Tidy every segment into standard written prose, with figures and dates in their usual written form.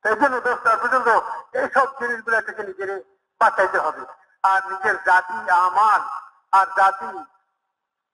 এই জন্য দোস্ত বুজুর্গ এইসব জিনিসগুলো থেকে নিজের বাঁচাইতে হবে। আর নিজের জাতি আমাল আর জাতি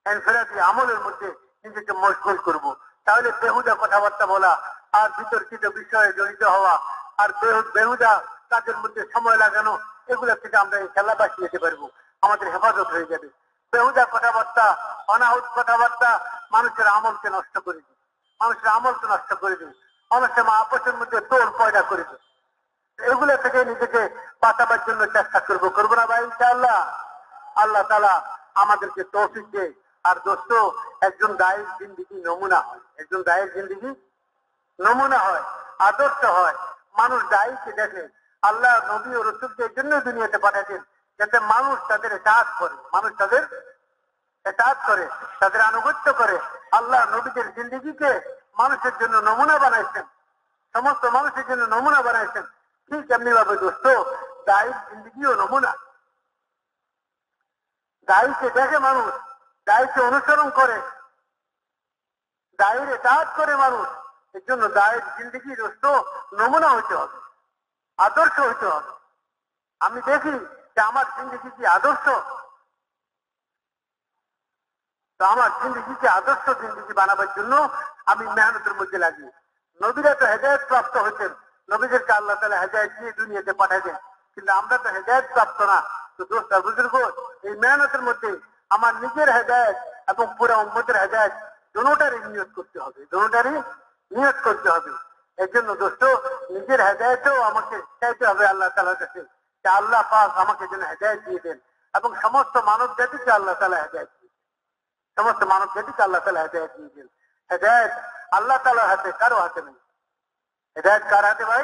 এনফেরাতি আমলের মধ্যে নিজেকে মশগুল করব। তাহলে বেহুদা কথাবার্তা বলা আর বিতর্কিত বিষয়ে জড়িত হওয়া আর বেহুদা কাজের মধ্যে সময় লাগানো, এগুলো থেকে আমরা এই খেলা বাঁচিয়ে যেতে পারবো, আমাদের হেফাজত হয়ে যাবে। বেহুদা কথাবার্তা, অনাহুত কথাবার্তা মানুষের আমলকে নষ্ট করে দিই, মানুষের আমলকে নষ্ট করে দিই, মানুষের আপসের মধ্যে তোল পয়দা করে দিই। এগুলো থেকে নিজেকে বাঁচাবার জন্য চেষ্টা করবো না ভাই ইনশাআল্লাহ? আল্লাহ তাআলা আমাদেরকে তৌফিক দেয়। আর দোস্ত, একজন দায়ের জিন্দেগি নমুনা হয়, একজন দায়ের জিন্দেগি নমুনা হয়, আদর্শ হয়। মানুষ দায়ীকে দেখে। আল্লাহ নবী ও রসুলকে এই জন্য দুনিয়াতে পাঠাতেন যাতে মানুষ তাদের ইতাআত করে, মানুষ তাদের ইতাআত করে, তাদের আনুগত্য করে। আল্লাহ নবীদের জিন্দেগিকে মানুষের জন্য নমুনা বানাইছেন, সমস্ত মানুষের জন্য নমুনা বানাইছেন। ঠিক এমনি ভাবে দোস্ত, দায়ের জিন্দেগিও নমুনা। দায়ীকে দেখে মানুষ, দায়ীকে অনুসরণ করে, দায়ের ইতাআত করে মানুষ। এর জন্য দায়ের জিন্দেগি দোস্ত নমুনা হইতে হবে, আদর্শ হইতে হবে। আমি দেখি যে আমার জিন্দেগি কি আদর্শ, তো আমার জিন্দেগিকে আদর্শ জিন্দেগি বানাবার জন্য আমি মেহনতের মধ্যে লাগি। নবীরা তো হেদায়েত প্রাপ্ত হয়েছেন, নবীদেরকে আল্লাহ তাআলা হেদায়েত দিয়ে দুনিয়াতে পাঠাইছেন, কিন্তু আমরা তো হেদায়েত প্রাপ্ত না। তো দোস্ত বুজুর্গ, এই মেহনতের মধ্যে আমার নিজের হেদায়েত এবং পুরো উম্মতের হেদায়েত দুটোটারই নিয়ত করতে হবে, দুটোটারই নিয়ত করতে হবে। এর জন্য দোস্ত নিজের হেদায়েতেও আমাকে চাইতে হবে আল্লাহ তাআলার কাছে যে আল্লাহ পাক আমাকে যেন হেদায়েত দিয়ে দেন, এবং সমস্ত মানব জাতিকে আল্লাহ তাআলা হেদায়েত দিয়ে, সমস্ত মানব জাতিকে আল্লাহ তাআলা হেদায়েত দিয়ে দেন। হেদায়েত আল্লাহ তাআলার হাতে, কারো হাতে নেই। হেদায়েত কার হাতে ভাই?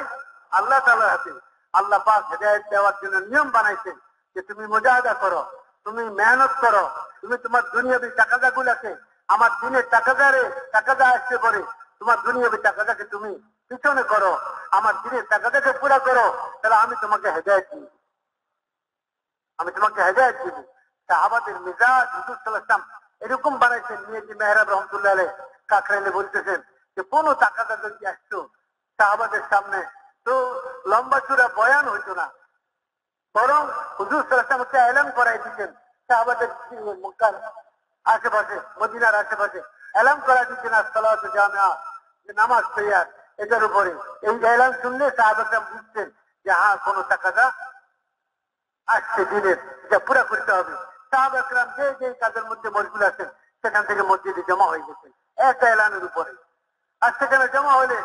আল্লাহ তাআলার হাতে। আল্লাহ পাক হেদায়েত দেওয়ার জন্য নিয়ম বানাইছেন যে তুমি মুজাহাদা করো, তুমি মেহনত করো, তুমি তোমার দুনিয়াবী তাকাদাগুলোকে আমার দিনের তাকাদা আসতে পারে, তোমার দুনিয়াবী তাকাদাকে তুমি পিছনে করো, আমার দিনের তাকাদাকে পুরা করো, তাহলে আমি তোমাকে হেদায়েত দিব, আমি তোমাকে হেদায়েত দিব। সাহাবাদের মিজাজ হুজুর সাল্লাল্লাহু আলাইহি ওয়াসাল্লাম এরকম বানাইছেন। মিয়াজি মেহরাব রহমাতুল্লাহ আলাইহি কাকরাইলে বলতেছেন যে কোনো তাকাদা যদি আসতো সাহাবাদের সামনে, তো লম্বা চূড়া বয়ান হইতো না, বরং হুজুর সাল্লাল্লাহু আলাইহি ওয়াসাল্লামকে এলান করাই দিতেন। সাহাবাদের মক্কার আশেপাশে, মদিনার আশেপাশে এলান করাই দিতেন আসসালাতু জামিআ, নামাজ তৈয়ার। এটার উপরে এই এলান শুনলে সাহাবারা বুঝতেন যে হ্যাঁ কোনো তাকাদা আসছে দিনের, যা পুরা করতে হবে। সাহাবা একরাম যে যে কাজের মধ্যে মশগুল আছেন সেখান থেকে মসজিদে জমা হয়ে গেছেন একটা এলানের উপরে। আর সেখানে জমা হলে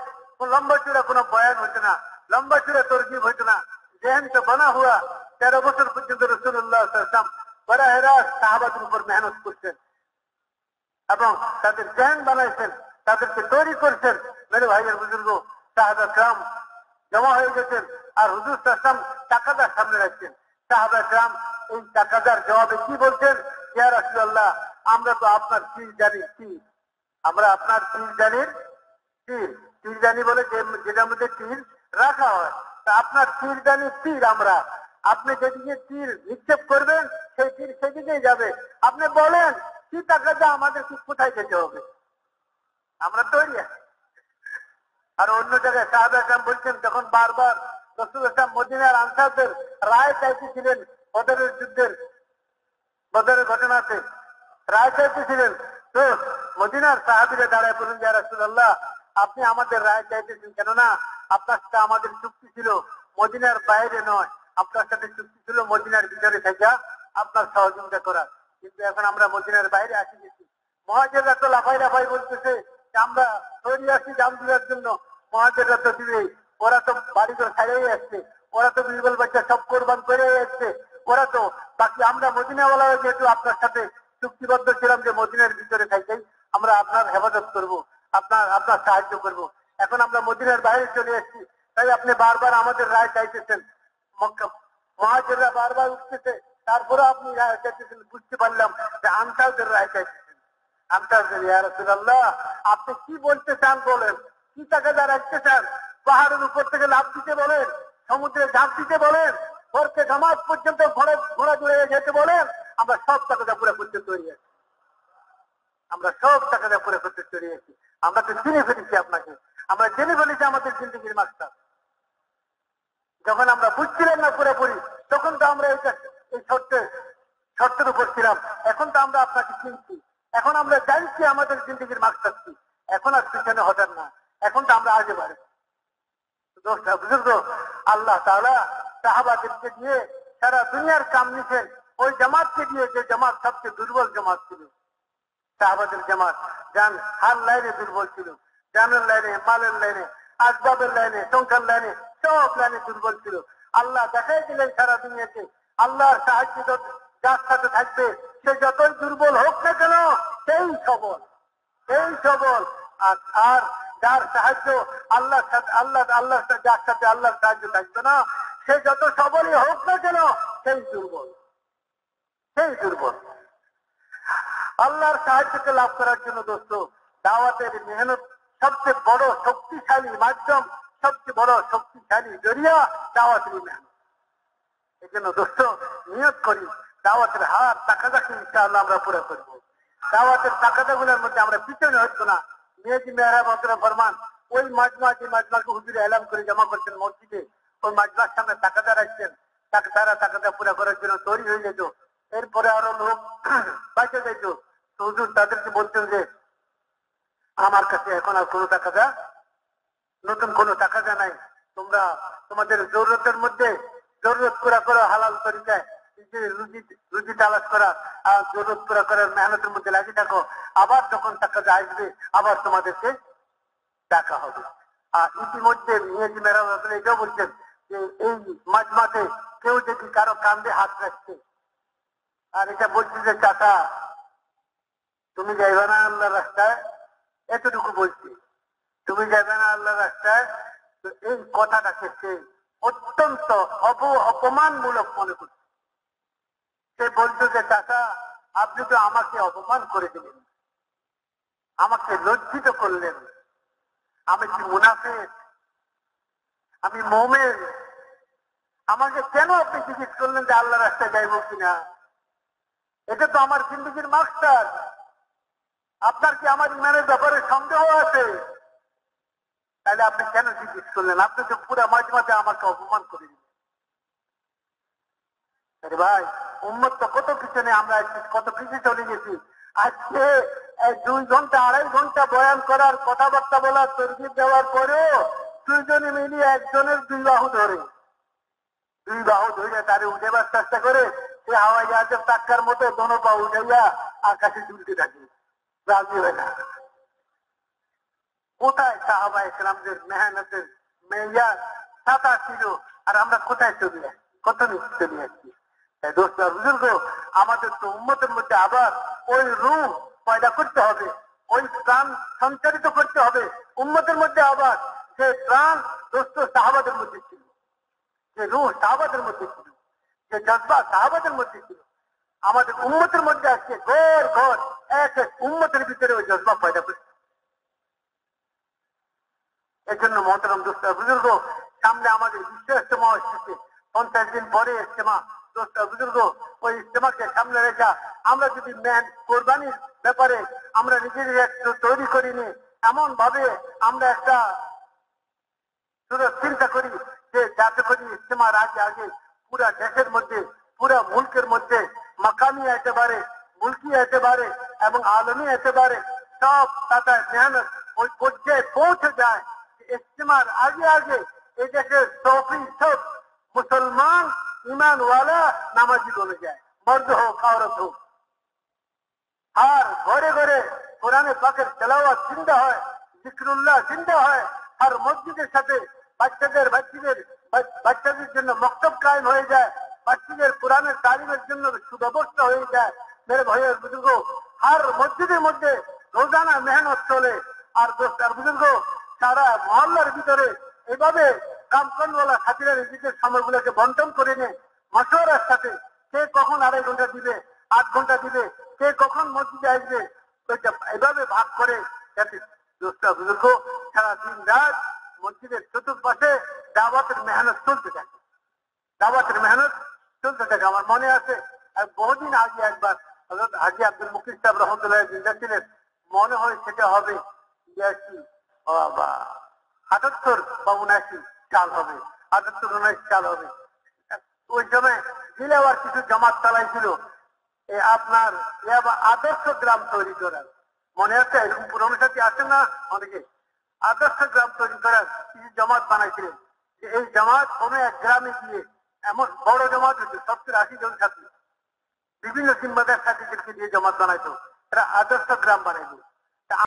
লম্বা চূড়া কোনো বয়ান হইতো না, লম্বা চূড়া তরকিব হইতো না। জেহেন তো বানা হুয়া 13 বছর পর্যন্ত রাসূলুল্লাহ সাল্লাল্লাহু আলাইহি ওয়াসাল্লাম বরাহ সাহাবাদের উপর মেহনত করছেন এবং তাদের জেহেন বানাইছেন, তাদেরকে তৈরি করছেন। মেরে ভাইয়ের বুজুর্গ, সাহাবা کرام জমা হয়ে গেছেন আর হুজুর সাল্লাল্লাহু আলাইহি ওয়াসাল্লাম তাকাদার সামনে রাখছেন। সাহাবা کرام এই তাকাদার জবাবে কি বলছেন? ইয়া রাসূলুল্লাহ, আমরা তো আপনার তীর জানি, তীর, আমরা আপনার তীর জানি, তীর, তীর জানি বলে যেটার মধ্যে তীর রাখা হয়, তা আপনার তীর জানি তীর আমরা, আপনি যেদিকে তীর নিক্ষেপ করবেন সেই তীর সেদিকেই যাবে। আপনি বলেন কি তাকাদা আমাদের কি কোথায় যেতে হবে, আমরা তৈরি আছি। আর অন্য জায়গায় সাহাবা کرام বলছেন যখন বারবার রাসূল সাল্লাল্লাহু মদিনার আনসারদের রায় চাইতেছিলেন, বদরের যুদ্ধের, বদরের ঘটনাতে রায় চাইতেছিলেন, তো মদিনার সাহাবীরা দাঁড়ায় বলেন ইয়া রাসূলুল্লাহ, আপনি আমাদের রায় চাইতেছেন কেননা আপনার সাথে আমাদের চুক্তি ছিল মদিনার বাইরে নয়, আপনার সাথে চুক্তি ছিল মদিনার ভিতরে থেকে আপনার সহযোগিতা করার, কিন্তু এখন আমরা মদিনার বাইরে আসি গেছি। মুহাজিররা তো লাফাই লাফাই বলতেছে যে আমরা তৈরি আছি জান দেওয়ার জন্য। মুহাজিররা তো দিবে, ওরা তো বাড়ি করে ছাড়িয়ে আসছে, ওরা তো বিবল বাচ্চা সব কোরবান করে আসছে, ওরা তো বাকি আমরা মদিনাওয়ালা যেহেতু আপনার সাথে চুক্তিবদ্ধ ছিলাম যে মদিনার ভিতরে থাকতেই আমরা আপনার হেফাজত করব, আপনার সাহায্য করব। এখন আমরা মদিনার বাইরে চলে এসেছি, তাই আপনি বারবার আমাদের রায় চাইতেছেন। মুহাজিররা বারবার উঠতেছে, তারপরে আপনি রায় চাইতেছেন। বুঝতে পারলাম যে আনসারদের রায় চাইতেছেন। আনসারদের, ইয়া রাসূলুল্লাহ, আপনি কি বলতে চান বলেন, কি তাকাদা রাখতে চান? পাহাড়ের উপর থেকে লাফ দিতে বলেন, সমুদ্রে ঝাঁপ দিতে বলেন, ভোরকে জামাত পর্যন্ত ঘোড়া দৌড়ে যেতে বলেন, আমরা সব তাকাদা পুরো করতে তৈরি আছি, আমরা সব তাকাদা পুরো করতে তৈরি আছি। আমরা তো জেনে ফেলেছি আপনাকে, আমরা জেনে ফেলেছি আমাদের জিন্দেগির মাস্টার, যখন আমরা বুঝছিলাম না পুরোপুরি, তখন তো আমরা এই শর্তের উপর ছিলাম। এখন তো আমরা আপনাকে চিনছি, এখন আমরা জানছি আমাদের জিন্দগির মাকসাদ কি। এখন আর পিছনে হঠাৎ না, এখন তো আমরা আগে বাড়ি। বুঝুন তো, আল্লাহ তাআলা সাহাবাদেরকে দিয়ে সারা দুনিয়ার কাম নিছেন। ওই জামাতকে দিয়ে, যে জামাত সবচেয়ে দুর্বল জামাত ছিল, সাহাবাদের জামাত, যান হার লাইনে দুর্বল ছিল, জানের লাইনে, মালের লাইনে, আসবাবের লাইনে, সংখ্যার লাইনে, সব লাইনে দুর্বল ছিল। আল্লাহ দেখাই দিলেন সারা দুনিয়াকে, আল্লাহর সাহায্য যার সাথে থাকবে সে যতই দুর্বল হোক না কেন সেই সবল, সেই সবল। আর যার সাহায্য আল্লাহর সাথে, আল্লাহর যার সাথে আল্লাহর সাহায্য থাকবে না, সে যত সবলই হোক না কেন সেই দুর্বল, সেই দুর্বল। আল্লাহর সাহায্যকে লাভ করার জন্য দোস্ত, দাওয়াতের মেহনত সবচেয়ে বড় শক্তিশালী মাধ্যম, সবচেয়ে বড় শক্তিশালী জরিয়া দাওয়াতের মেহনত। এই জন্য দোস্ত নিয়ত করি, দাওয়াতের হার তাকাদাকে ইনশাআল্লাহ আমরা পুরো করবো। দাওয়াতের তাকাদাগুলোর মধ্যে আমরা পিছনে হচ্ছি না। মেয়েজি মেহরা বদরা ফরমান, ওই মাজমাকে হুজুরে এলাম করে জমা করছেন মসজিদে, ওই মাজমার সামনে তাকাদা রাখছেন, তারা তাকাদা পুরো করার জন্য তৈরি হয়ে যেত। এরপরে আরো লোক বাঁচে যেত, তো হুজুর তাদেরকে বলতেন যে আমার কাছে এখন আর কোনো তাকাদা, নতুন কোনো তাকাদা নাই, তোমরা তোমাদের জরুরতের মধ্যে জরুরত পুরা করো, হালাল তরিকায় রুজি তালাশ করা আর জরুরত পুরা করার মেহনতের মধ্যে লাগিয়ে থাকো, আবার যখন টাকাটা আসবে আবার তোমাদেরকে ডাকা হবে। আর ইতিমধ্যে মেয়েজি মেরা এটাও বলছেন যে এই মাজমাতে কেউ যদি কারো কান্দে হাত রাখছে আর এটা বলছে যে চাচা তুমি যাইবে না আল্লাহর রাস্তায়, এতটুকু বলছি, তুমি যাবে না আল্লাহর রাস্তায়, তো এই কথাটাকে সে অত্যন্ত অপমানমূলক মনে করছে। সে বলতো যে চাচা আপনি তো আমাকে অপমান করে দিলেন, আমাকে লজ্জিত করলেন, আমি কি মুনাফিক, আমি মুমিন, আমাকে কেন আপনি জিজ্ঞেস করলেন যে আল্লাহর রাস্তায় যাইব কিনা? এটা তো আমার জিন্দগির মাকসাদ। আপনার কি আমার ইমানের ব্যাপারে সন্দেহ আছে? তাহলে আপনি কেন জিজ্ঞেস করলেন? আপনি তো পুরো মাজমাতে আমাকে অপমান করে দিলেন। আরে ভাই, উম্মত তো কত পিছনে, আমরা কত পিছিয়ে চলে গেছি। আজকে 2 ঘন্টা 2.5 ঘন্টা বয়ান করার, কথাবার্তা বলার, তরকিব দেওয়ার পরেও দুইজনে মিলিয়ে একজনের 2 বাহু ধরে, 2 বাহু ধরে তারে উঠেবার চেষ্টা করে, সে হাওয়াই জাহাজের টাক্কার মতো দোনো পা উঠাইয়া আকাশে ঝুলতে থাকে, রাজি হয় না। কোথায় সাহাবা ইকরামদের মেহনতের মেয়ার ছাতা ছিল, আর আমরা কোথায় চলে আসছি, কত নিচে চলে আসছি। দোস্ত বুজুর্গ, আমাদের তো উম্মতের মধ্যে আবার ওই রূহ পয়দা করতে হবে, ওই প্রাণ সঞ্চারিত করতে হবে উম্মতের মধ্যে। আবার যে প্রাণ দোস্ত সাহাবাদের মধ্যে ছিল, যে রূহ সাহাবাদের মধ্যে ছিল, যে জজবা সাহাবাদের মধ্যে ছিল, আমাদের উম্মতের মধ্যে আসছে ঘর ঘর এক এক উম্মতের ভিতরে ওই জজবা পয়দা করছে। এই জন্য মহতরম দোস্ত বুজুর্গ, সামনে আমাদের বিশ্ব ইজতেমা আসছে, 50 দিন পরে ইজতেমা। দোস্ত বুজুর্গ, ওই ইজতেমাকে সামনে রেখা আমরা যদি কোরবানির ব্যাপারে আমরা নিজেদের একটু তৈরি করিনি, এমন ভাবে আমরা একটা চিন্তা করি যে যাতে করে ইজতেমার আগে আগে পুরা দেশের মধ্যে, পুরা মুলকের মধ্যে মাকামি একেবারে, মুলকি একেবারে এবং আলমী একেবারে সব তাদের মেহনত ওই পর্যায়ে পৌঁছে যায়। ইজতেমার আগে আগে এই দেশের সব মুসলমান ইমানওয়ালা নামাজি বলে যায়, মর্দ হোক আওরত হোক। আর ঘরে ঘরে কোরআনে পাকের তেলাওয়াত জিন্দা হয়, জিকরুল্লাহ জিন্দা হয়। আর মসজিদের সাথে বাচ্চাদের জন্য মক্তব কায়েম হয়ে যায়, বাচ্চাদের কোরআনের তালিমের জন্য সুব্যবস্থা হয়ে যায়। মেরে ভাইয়ের বুজুর্গ, আর মসজিদের মধ্যে রোজানা মেহনত চলে। আর বুজুর্গ, সারা মহল্লার ভিতরে এভাবে কামকনওয়ালা সাথীরা নিজেদের সময়গুলোকে বন্টন করে নেয় মাসওয়ারার সাথে, কে কখন 2.5 ঘন্টা দিবে, 8 ঘন্টা দিবে, কে কখন মসজিদে আসবে, এভাবে ভাগ করে যাতে দোস্ত বুজুর্গ সারা দিন রাত মসজিদের চতুর্পাশে দাওয়াতের মেহনত চলতে থাকে, দাওয়াতের মেহনত চলতে থাকে। আমার মনে আছে বহুদিন আগে একবার হযরত হাজী আব্দুল মুকির সাহেব রহমতুল্লাহ জিন্দা ছিলেন, মনে হয় সেটা হবে 82 বা 78 বা 79 সাল হবে। আদর্শ চাল হবে। ওই সময় দিলে আবার কিছু জামাত চালাইছিল আপনার আদর্শ গ্রাম তৈরি করার, মনে আছে এরকম পুরনো সাথী আছে না অনেকে, আদর্শ গ্রাম তৈরি করার কিছু জামাত বানাইছিলেন। যে এই জামাত কোনো এক গ্রামে গিয়ে এমন বড় জামাত হয়েছে 70-80 জন ছাত্রী, বিভিন্ন সিম্বাদের সাথীদেরকে দিয়ে জামাত বানাইতো, এরা আদর্শ গ্রাম বানাইতো।